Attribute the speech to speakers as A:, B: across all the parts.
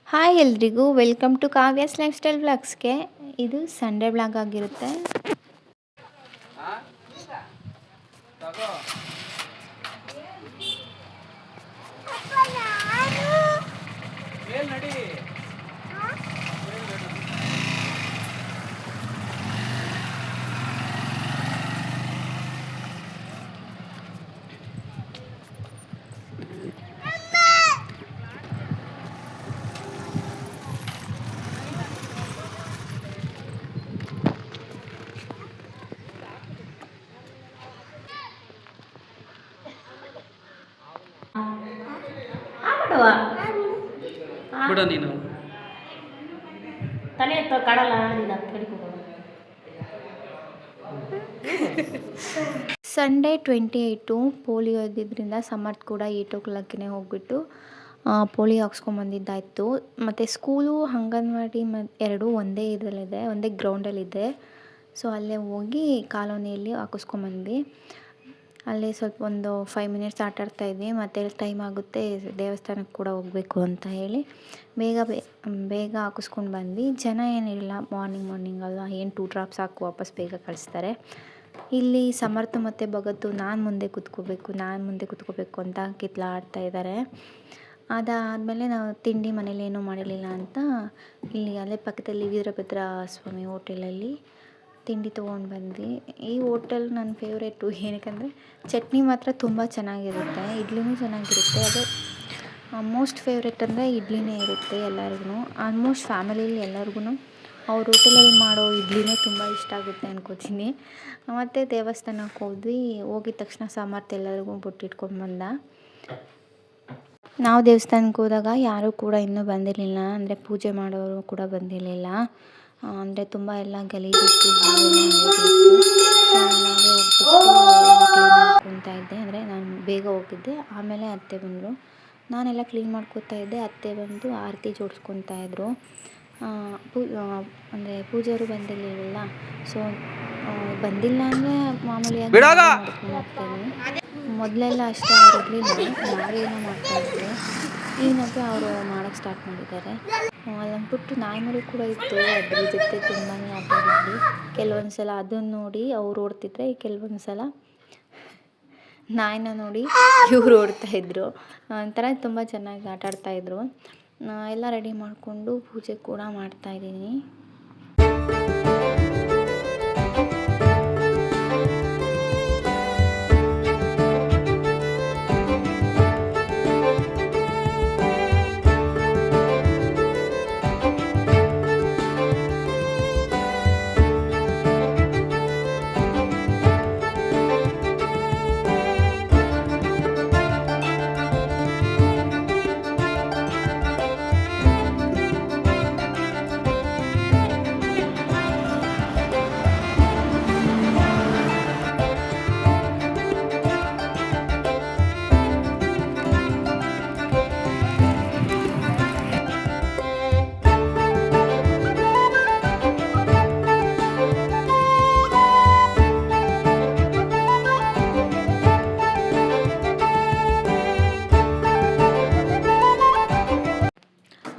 A: Hi ಎಲ್ರಿಗೂ welcome to Kavya's lifestyle ವ್ಲಾಗ್ಸ್ಗೆ. ಇದು ಸಂಡೇ ವ್ಲಾಗ್ ಆಗಿರುತ್ತೆ.
B: ಬಿಡು ನೀನು
C: ತಲೆ ಕಡಲ
A: ಸಂಡೇ 28 ಪೋಲಿಯೋ ಇದ್ದಿದ್ದರಿಂದ ಸಮರ್ಥ್ ಕೂಡ 8 ಹೋಗ್ಬಿಟ್ಟು ಪೋಲಿಯೋ ಹಾಕ್ಸ್ಕೊಂಬಂದಿದ್ದಾಯಿತು. ಮತ್ತು ಸ್ಕೂಲು ಅಂಗನವಾಡಿ ಎರಡೂ ಒಂದೇ ಇದರಲ್ಲಿದೆ, ಒಂದೇ ಗ್ರೌಂಡಲ್ಲಿದೆ. ಸೊ ಅಲ್ಲೇ ಹೋಗಿ ಕಾಲೋನಿಯಲ್ಲಿ ಹಾಕಿಸ್ಕೊಂಬಂದ್ವಿ. ಅಲ್ಲೇ ಸ್ವಲ್ಪ ಒಂದು 5 ಮಿನಿಟ್ಸ್ ಆಟಾಡ್ತಾಯಿದ್ವಿ. ಮತ್ತು ಟೈಮ್ ಆಗುತ್ತೆ, ದೇವಸ್ಥಾನಕ್ಕೆ ಕೂಡ ಹೋಗಬೇಕು ಅಂತ ಹೇಳಿ ಬೇಗ ಹಾಕಿಸ್ಕೊಂಡು ಬಂದ್ವಿ. ಜನ ಏನಿಲ್ಲ, ಮಾರ್ನಿಂಗ್ ಅಲ್ವಾ, ಏನು 2 ಡ್ರಾಪ್ಸ್ ಹಾಕಿ ವಾಪಸ್ ಬೇಗ ಕಳಿಸ್ತಾರೆ. ಇಲ್ಲಿ ಸಮರ್ಥ ಮತ್ತು ಭಗತ್ತು ನಾನು ಮುಂದೆ ಕೂತ್ಕೋಬೇಕು ಅಂತ ಕಿತ್ಲಾಡ್ತಾ ಇದ್ದಾರೆ. ಅದಾದಮೇಲೆ ನಾವು ತಿಂಡಿ ಮನೇಲಿ ಏನೂ ಮಾಡಿರಲಿಲ್ಲ ಅಂತ ಇಲ್ಲಿ ಅಲ್ಲೇ ಪಕ್ಕದಲ್ಲಿ ವೀರಭದ್ರ ಸ್ವಾಮಿ ಹೋಟೆಲಲ್ಲಿ ತಿಂಡಿ ತೊಗೊಂಡು ಬಂದ್ವಿ. ಈ ಹೋಟೆಲ್ ನನ್ನ ಫೇವ್ರೇಟು. ಏನಕ್ಕಂದರೆ ಚಟ್ನಿ ಮಾತ್ರ ತುಂಬ ಚೆನ್ನಾಗಿರುತ್ತೆ, ಇಡ್ಲಿನೂ ಚೆನ್ನಾಗಿರುತ್ತೆ. ಅದೇ ಮೋಸ್ಟ್ ಫೇವ್ರೇಟ್ ಅಂದರೆ ಇಡ್ಲಿನೇ ಇರುತ್ತೆ ಎಲ್ಲರಿಗೂ. ಆಲ್ಮೋಸ್ಟ್ ಫ್ಯಾಮಿಲೀಲಿ ಎಲ್ಲರಿಗೂ ಅವ್ರ ಹೋಟೆಲಲ್ಲಿ ಮಾಡೋ ಇಡ್ಲಿನೇ ತುಂಬ ಇಷ್ಟ ಆಗುತ್ತೆ ಅನ್ಕೋತೀನಿ. ಮತ್ತು ದೇವಸ್ಥಾನಕ್ಕೆ ಹೋಗಿದ ತಕ್ಷಣ ಸಮರ್ಥ ಎಲ್ಲರಿಗೂ ಬೊಟ್ಟಿಟ್ಕೊಂಡು ಬಂದ. ನಾವು ದೇವಸ್ಥಾನಕ್ಕೆ ಹೋದಾಗ ಯಾರೂ ಕೂಡ ಇನ್ನೂ ಬಂದಿರಲಿಲ್ಲ, ಅಂದರೆ ಪೂಜೆ ಮಾಡೋರು ಕೂಡ ಬಂದಿರಲಿಲ್ಲ. ಅಂದರೆ ತುಂಬ ಎಲ್ಲ ಗಲೀಜಿತ್ತು, ಮಾಡ್ಕೊತಾ ಇದ್ದೆ. ಅಂದರೆ ನಾನು ಬೇಗ ಹೋಗಿದ್ದೆ, ಆಮೇಲೆ ಅತ್ತೆ ಬಂದರು. ನಾನೆಲ್ಲ ಕ್ಲೀನ್ ಮಾಡ್ಕೊತಾ ಇದ್ದೆ, ಅತ್ತೆ ಬಂದು ಆರತಿ ಜೋಡಿಸ್ಕೊತಾ ಇದ್ದರು. ಅಂದರೆ ಪೂಜಾರು ಬಂದಿರಲಿಲ್ಲ, ಸೊ ಬಂದಿಲ್ಲ ಅಂದರೆ ಮಾಮೂಲಿಯಾಗಿ ಮಾಡ್ಕೊಂಡು ಹೋಗ್ತಾಯಿದ್ವಿ. ಮೊದಲೆಲ್ಲ ಅಷ್ಟೇ ಅವ್ರು ಇರಲಿಲ್ಲ, ನಾವೇನೋ ಮಾಡ್ತಾಯಿದ್ವಿ. ಈಗಂತೂ ಅವರು ಮಾಡೋಕ್ಕೆ ಸ್ಟಾರ್ಟ್ ಮಾಡಿದ್ದಾರೆ. ಅಲ್ಲೊಂದು ಪುಟ್ಟು ನಾಯಿ ಕೂಡ ಇತ್ತು, ಅದ್ರ ಜೊತೆ ತುಂಬಾ ಆಟ ಆಡಿದ್ವಿ. ಕೆಲವೊಂದು ಸಲ ಅದನ್ನು ನೋಡಿ ಅವ್ರು ಓಡ್ತಿದ್ರೆ, ಕೆಲವೊಂದು ಸಲ ನಾಯಿನ ನೋಡಿ ಇವ್ರು ಓಡ್ತಾಯಿದ್ರು. ಒಂಥರ ತುಂಬ ಚೆನ್ನಾಗಿ ಆಟ ಆಡ್ತಾಯಿದ್ರು. ಎಲ್ಲ ರೆಡಿ ಮಾಡಿಕೊಂಡು ಪೂಜೆ ಕೂಡ ಮಾಡ್ತಾಯಿದ್ದೀನಿ.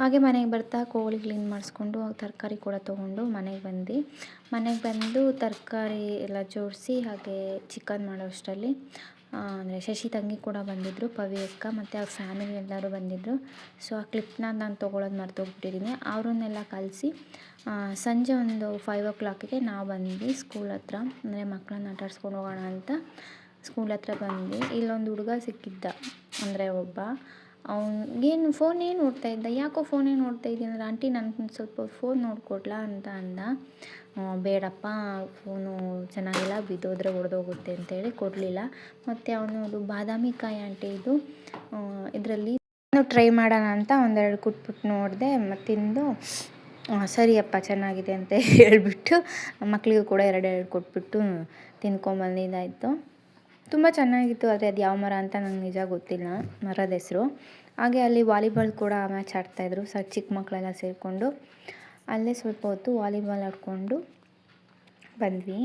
A: ಹಾಗೆ ಮನೆಗೆ ಬರ್ತಾ ಕೋಳಿ ಕ್ಲೀನ್ ಮಾಡಿಸ್ಕೊಂಡು ತರಕಾರಿ ಕೂಡ ತೊಗೊಂಡು ಮನೆಗೆ ಬಂದು ತರಕಾರಿ ಎಲ್ಲ ಜೋಡಿಸಿ ಹಾಗೆ ಚಿಕನ್ ಮಾಡೋ ಅಷ್ಟರಲ್ಲಿ ಅಂದರೆ ಶಶಿ ತಂಗಿ ಕೂಡ ಬಂದಿದ್ದರು, ಪವಿ ಅಕ್ಕ ಮತ್ತು ಅವ್ರ ಫ್ಯಾಮಿಲಿ ಎಲ್ಲರೂ ಬಂದಿದ್ದರು. ಸೊ ಆ ಕ್ಲಿಪ್ನ ನಾನು ತೊಗೊಳೋದು ಮರ್ತೋಗ್ಬಿಟ್ಟಿದ್ದೀನಿ. ಅವರನ್ನೆಲ್ಲ ಕಳಿಸಿ ಸಂಜೆ ಒಂದು 5 o'clockಗೆ ನಾವು ಬಂದ್ವಿ ಸ್ಕೂಲ್ ಹತ್ರ. ಅಂದರೆ ಮಕ್ಕಳನ್ನ ಆಟಾಡ್ಸ್ಕೊಂಡು ಹೋಗೋಣ ಅಂತ ಸ್ಕೂಲ್ ಹತ್ರ ಬಂದ್ವಿ. ಇಲ್ಲೊಂದು ಹುಡುಗ ಸಿಕ್ಕಿದ್ದ, ಅಂದರೆ ಒಬ್ಬ. ಏನು ಫೋನೇ ನೋಡ್ತಾ ಇದ್ದ. ಯಾಕೋ ಫೋನೇ ನೋಡ್ತಾ ಇದ್ದೀನಿ ಅಂದರೆ, ಆಂಟಿ ನನಗೆ ಸ್ವಲ್ಪ ಫೋನ್ ನೋಡ್ಕೊಡ್ಲಾ ಅಂತ ಅಂದ. ಬೇಡಪ್ಪ, ಫೋನು ಚೆನ್ನಾಗಿಲ್ಲ, ಬಿದ್ದೋದ್ರೆ ಒಡೆದೋಗುತ್ತೆ ಅಂತೇಳಿ ಕೊಡಲಿಲ್ಲ. ಮತ್ತು ಅವನು ಬಾದಾಮಿ ಕಾಯಿ ಆಂಟಿ, ಇದು ಇದರಲ್ಲಿ ಟ್ರೈ ಮಾಡೋಣ ಅಂತ ಒಂದೆರಡು ಕುಟ್ಬಿಟ್ಟು ನೋಡಿದೆ, ಮತ್ತು ತಿಂದು ಸರಿಯಪ್ಪ ಚೆನ್ನಾಗಿದೆ ಅಂತ ಹೇಳಿಬಿಟ್ಟು ಮಕ್ಕಳಿಗೂ ಕೂಡ ಎರಡೆರಡು ಕೊಟ್ಬಿಟ್ಟು ತಿನ್ಕೊಂಬಂದಿದ್ದಾಯಿತು. ತುಂಬ ಚೆನ್ನಾಗಿತ್ತು. ಆದರೆ ಅದು ಯಾವ ಮರ ಅಂತ ನಂಗೆ ನಿಜ ಗೊತ್ತಿಲ್ಲ, ಮರದ ಹೆಸರು. ಹಾಗೆ ಅಲ್ಲಿ ವಾಲಿಬಾಲ್ ಕೂಡ ಮ್ಯಾಚ್ ಆಡ್ತಾಯಿದ್ರು. ಚಿಕ್ಕ ಮಕ್ಕಳೆಲ್ಲ ಸೇರಿಕೊಂಡು ಅಲ್ಲೇ ಸ್ವಲ್ಪ ಹೊತ್ತು ವಾಲಿಬಾಲ್ ಆಡಿಕೊಂಡು ಬಂದ್ವಿ.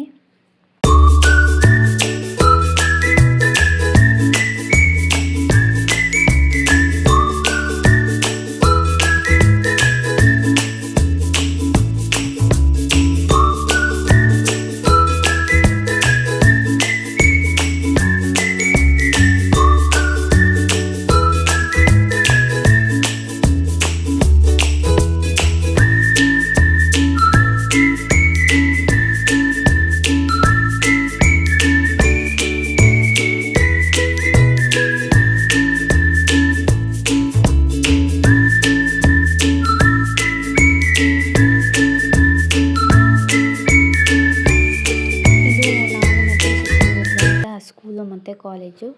A: ಕಾಲೇಜು.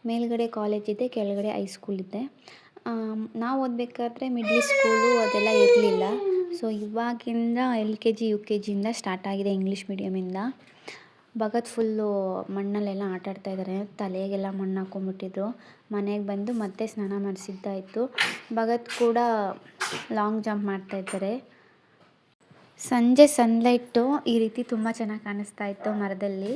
A: ಮೇಲ್ಗಡೆ ಕಾಲೇಜ್ ಇದೆ, ಕೆಳಗಡೆ ಹೈಸ್ಕೂಲ್ ಇದೆ. ನಾವು ಓದಬೇಕಾದ್ರೆ ಮಿಡ್ಲ್ ಸ್ಕೂಲು ಅದೆಲ್ಲ ಇರಲಿಲ್ಲ. ಸೊ ಇವಾಗಿಂದ LKG UKGಯಿಂದ ಸ್ಟಾರ್ಟ್ ಆಗಿದೆ ಇಂಗ್ಲೀಷ್ ಮೀಡಿಯಮಿಂದ. ಭಗತ್ ಫುಲ್ಲು ಮಣ್ಣಲ್ಲೆಲ್ಲ ಆಟಾಡ್ತಾ ಇದ್ದಾರೆ. ತಲೆಗೆಲ್ಲ ಮಣ್ಣು ಹಾಕ್ಕೊಂಬಿಟ್ಟಿದ್ರು. ಮನೆಗೆ ಬಂದು ಮತ್ತೆ ಸ್ನಾನ ಮಾಡಿಸಿದ್ದಾಯಿತು. ಭಗತ್ ಕೂಡ ಲಾಂಗ್ ಜಂಪ್ ಮಾಡ್ತಾಯಿದ್ದಾರೆ. ಸಂಜೆ ಸನ್ಲೈಟು ಈ ರೀತಿ ತುಂಬ ಚೆನ್ನಾಗಿ ಕಾಣಿಸ್ತಾ ಇತ್ತು ಮರದಲ್ಲಿ.